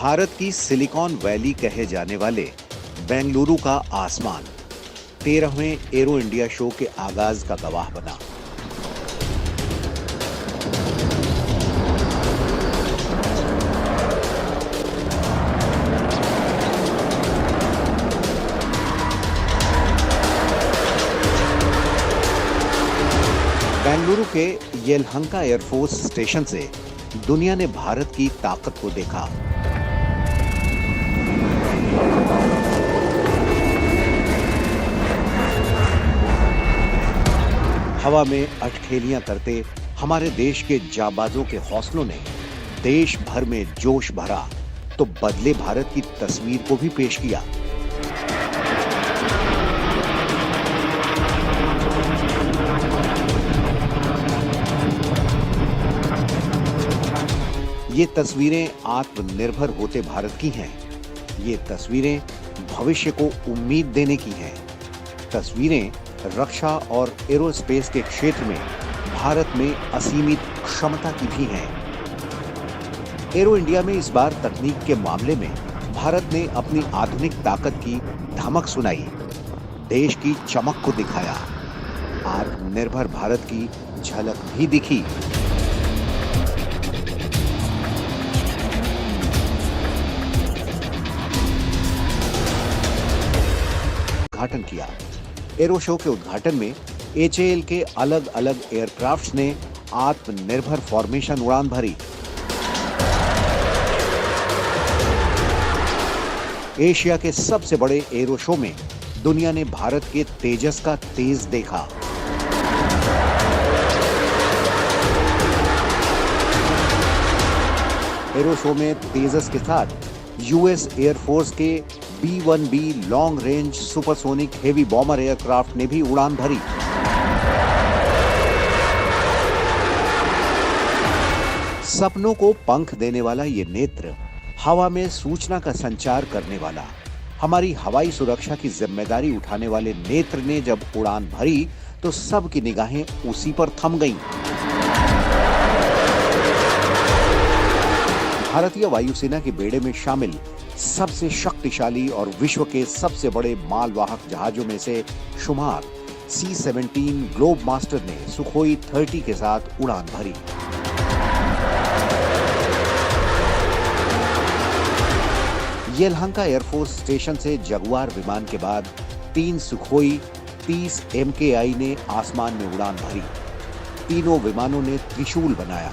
भारत की silicon valley कहे जाने वाले बेंगलुरु का आसमान 13वें एरो इंडिया शो के आगाज का गवाह बना। बेंगलुरु के येलहंका एयरफोर्स स्टेशन से दुनिया ने भारत की ताकत को देखा। हवा में अटखेलियां करते हमारे देश के जाबाजों के हौसलों ने देश भर में जोश भरा तो बदले भारत की तस्वीर को भी पेश किया। ये तस्वीरें आत्मनिर्भर होते भारत की हैं। ये तस्वीरें भविष्य को उम्मीद देने की हैं। तस्वीरें रक्षा और एरोस्पेस के क्षेत्र में भारत में असीमित क्षमता की भी हैं। एरो इंडिया में इस बार तकनीक के मामले में भारत ने अपनी आधुनिक ताकत की धमक सुनाई, देश की चमक को दिखाया। आत्मनिर्भर भारत की झलक भी दिखी। उद्घाटन किया। एरो शो के उद्घाटन में HAL के अलग अलग एयरक्राफ्ट्स ने आत्मनिर्भर फॉर्मेशन उड़ान भरी। एशिया के सबसे बड़े एरो शो में दुनिया ने भारत के तेजस का तेज देखा। एरो शो में तेजस के साथ US एयरफोर्स के B-1B long range supersonic heavy bomber aircraft ने भी उड़ान भरी। सपनों को पंख देने वाला ये नेत्र, हवा में सूचना का संचार करने वाला, हमारी हवाई सुरक्षा की जिम्मेदारी उठाने वाले नेत्र ने जब उड़ान भरी तो सबकी निगाहें उसी पर थम गईं। भारतीय वायुसेना के बेड़े में शामिल सबसे शक्तिशाली और विश्व के सबसे बड़े मालवाहक जहाजों में से शुमार C-17 ग्लोब मास्टर ने सुखोई 30 के साथ उड़ान भरी। येलहंका एयरफोर्स स्टेशन से जगुआर विमान के बाद 3 सुखोई 30 MKI ने आसमान में उड़ान भरी। तीनों विमानों ने त्रिशूल बनाया।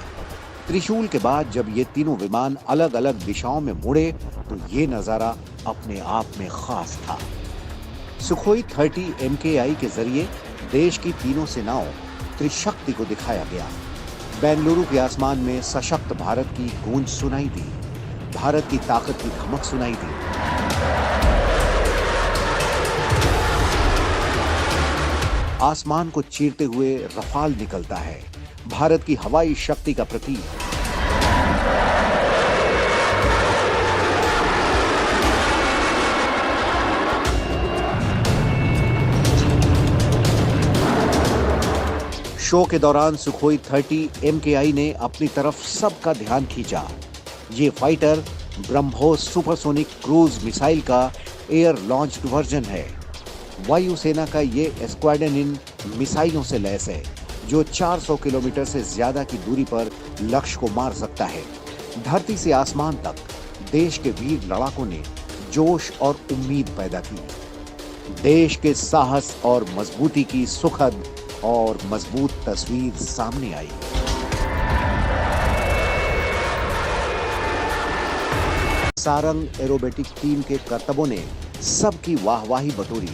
त्रिशूल के बाद जब ये तीनों विमान अलग अलग दिशाओं में मुड़े तो ये नजारा अपने आप में खास था। सुखोई 30 MKI के जरिए देश की तीनों सेनाओं त्रिशक्ति को दिखाया गया। बेंगलुरु के आसमान में सशक्त भारत की गूंज सुनाई दी, भारत की ताकत की धमक सुनाई दी। आसमान को चीरते हुए रफाल निकलता है, भारत की हवाई शक्ति का प्रतीक। शो के दौरान सुखोई 30 MKI ने अपनी तरफ सबका ध्यान खींचा। ये fighter BrahMos supersonic cruise missile का एयर लॉन्च्ड वर्जन है। वायुसेना का ये स्क्वाड्रन इन मिसाइलों से लैस है जो 400 किलोमीटर से ज्यादा की दूरी पर लक्ष्य को मार सकता है। धरती से आसमान तक देश के वीर लड़ाकों ने जोश और उम्मीद पैदा की। देश के साहस और मजबूती की सुखद और मजबूत तस्वीर सामने आई। सारंग एरोबेटिक टीम के करतबों ने सबकी वाहवाही बटोरी।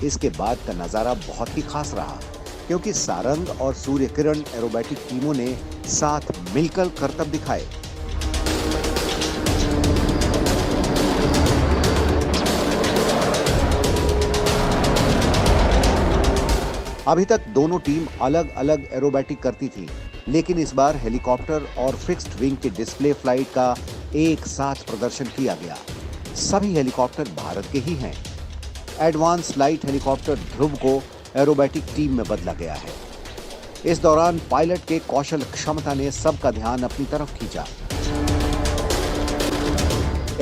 इसके बाद का नजारा बहुत ही खास रहा क्योंकि सारंग और सूर्य किरण एरोबेटिक टीमों ने साथ मिलकर करतब दिखाए। अभी तक दोनों टीम अलग अलग एरोबेटिक करती थी, लेकिन इस बार हेलीकॉप्टर और फिक्स्ड विंग के डिस्प्ले फ्लाइट का एक साथ प्रदर्शन किया गया। सभी हेलीकॉप्टर भारत के ही हैं। एडवांस लाइट हेलीकॉप्टर ध्रुव को एरोबेटिक टीम में बदला गया है। इस दौरान पायलट के कौशल क्षमता ने सबका ध्यान अपनी तरफ खींचा।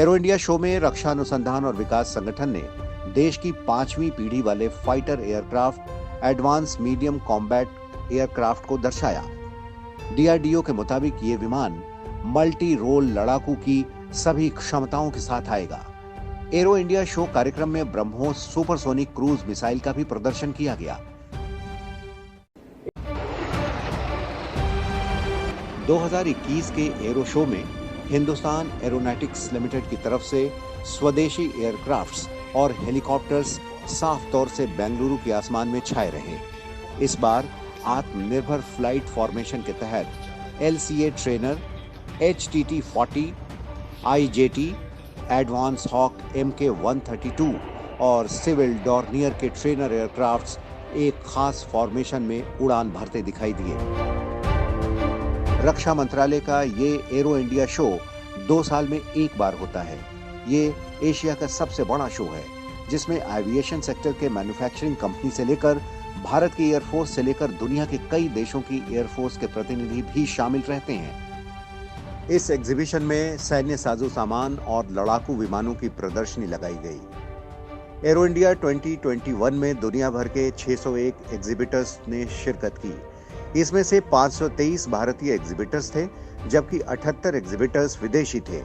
एरो इंडिया शो में रक्षा अनुसंधान और विकास संगठन ने देश की 5वीं पीढ़ी वाले fighter aircraft advance medium combat aircraft को दर्शाया। डीआरडीओ के मुताबिक ये विमान मल्टी रोल लड़ाकू की सभी क्षमताओं के साथ आएगा। एरो इंडिया शो कार्यक्रम में ब्रह्मोस सुपरसोनिक क्रूज मिसाइल का भी प्रदर्शन किया गया। 2021 के एरो शो में हिंदुस्तान एरोनॉटिक्स लिमिटेड की तरफ से स्वदेशी एयरक्राफ्ट्स और हेलीकॉप्टर्स साफ तौर से बेंगलुरु के आसमान में छाए रहे। इस बार आत्मनिर्भर फ्लाइट फॉर्मेशन के तहत LCA trainer, HTT-40, IJT, advance Hawk MK-132 और सिविल डॉर्नियर के ट्रेनर एयरक्राफ्ट्स एक खास फॉर्मेशन में उड़ान भरते दिखाई दिए। रक्षा मंत्रालय का ये एरो इंडिया शो 2 साल में एक बार होता है। ये एशिया का सबसे बड़ा शो है, जिसमें एविएशन सेक्टर के मैन्युफैक्चरिंग कंपनी से लेकर भारत की एयरफोर्स से लेकर दुनिया के कई देशों की एयरफोर्स के प्रतिनिधि भी शामिल रहते हैं। इस एग्जीबिशन में सैन्य साजो सामान और लड़ाकू विमानों की प्रदर्शनी लगाई गई। एरो इंडिया 2021 में दुनिया भर के 601 एग्जीबिटर्स ने शिरकत की। इसमें से 523 भारतीय एग्जीबिटर्स थे, जबकि 78 एग्जीबिटर्स विदेशी थे।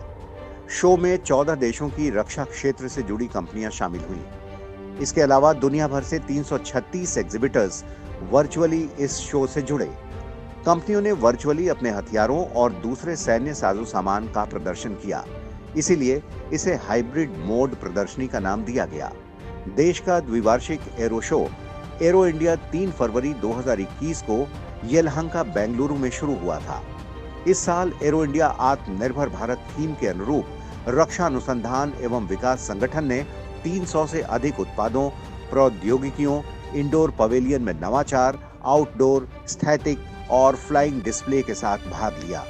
शो में 14 देशों की रक्षा क्षेत्र से जुड़ी कंपनियां शामिल हुई। इसके अलावा दुनिया भर से 336 एग्जीबिटर्स वर्चुअली इस शो से जुड़े। कंपनियों ने वर्चुअली अपने हथियारों और दूसरे सैन्य साजो सामान का प्रदर्शन किया, इसीलिए इसे हाइब्रिड मोड प्रदर्शनी का नाम दिया गया। देश का द्विवार्षिक एरो शो एरो इंडिया 3 फरवरी 2021 को येलहंका बेंगलुरु में शुरू हुआ था। इस साल एरो इंडिया आत्मनिर्भर भारत थीम के अनुरूप रक्षा अनुसंधान एवं विकास संगठन ने 300 से अधिक उत्पादों, प्रौद्योगिकियों, इंडोर पवेलियन में नवाचार, आउटडोर, स्थैतिक और फ्लाइंग डिस्प्ले के साथ भाग लिया।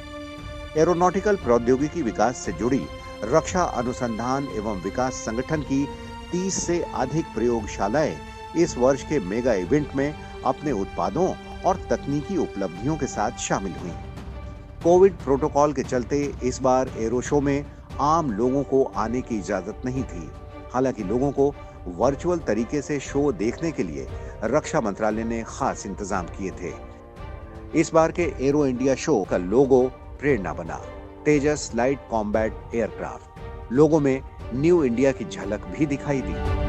एरोनॉटिकल प्रौद्योगिकी विकास से जुड़ी रक्षा अनुसंधान एवं विकास संगठन की 30 से अधिक प्रयोगशालाएं इस वर्ष के मेगा इवेंट में अपने उत्पादों और तकनीकी उपलब्धियों के साथ शामिल हुई। कोविड प्रोटोकॉल के चलते इस बार एरो शो में आम लोगों को आने की इजाजत नहीं थी। हालांकि लोगों को वर्चुअल तरीके से शो देखने के लिए रक्षा मंत्रालय ने खास इंतजाम किए थे। इस बार के एरो इंडिया शो का लोगो प्रेरणा बना, तेजस लाइट कॉम्बैट एयरक्राफ्ट। लोगो में न्यू इंडिया की झलक भी दिखाई दी।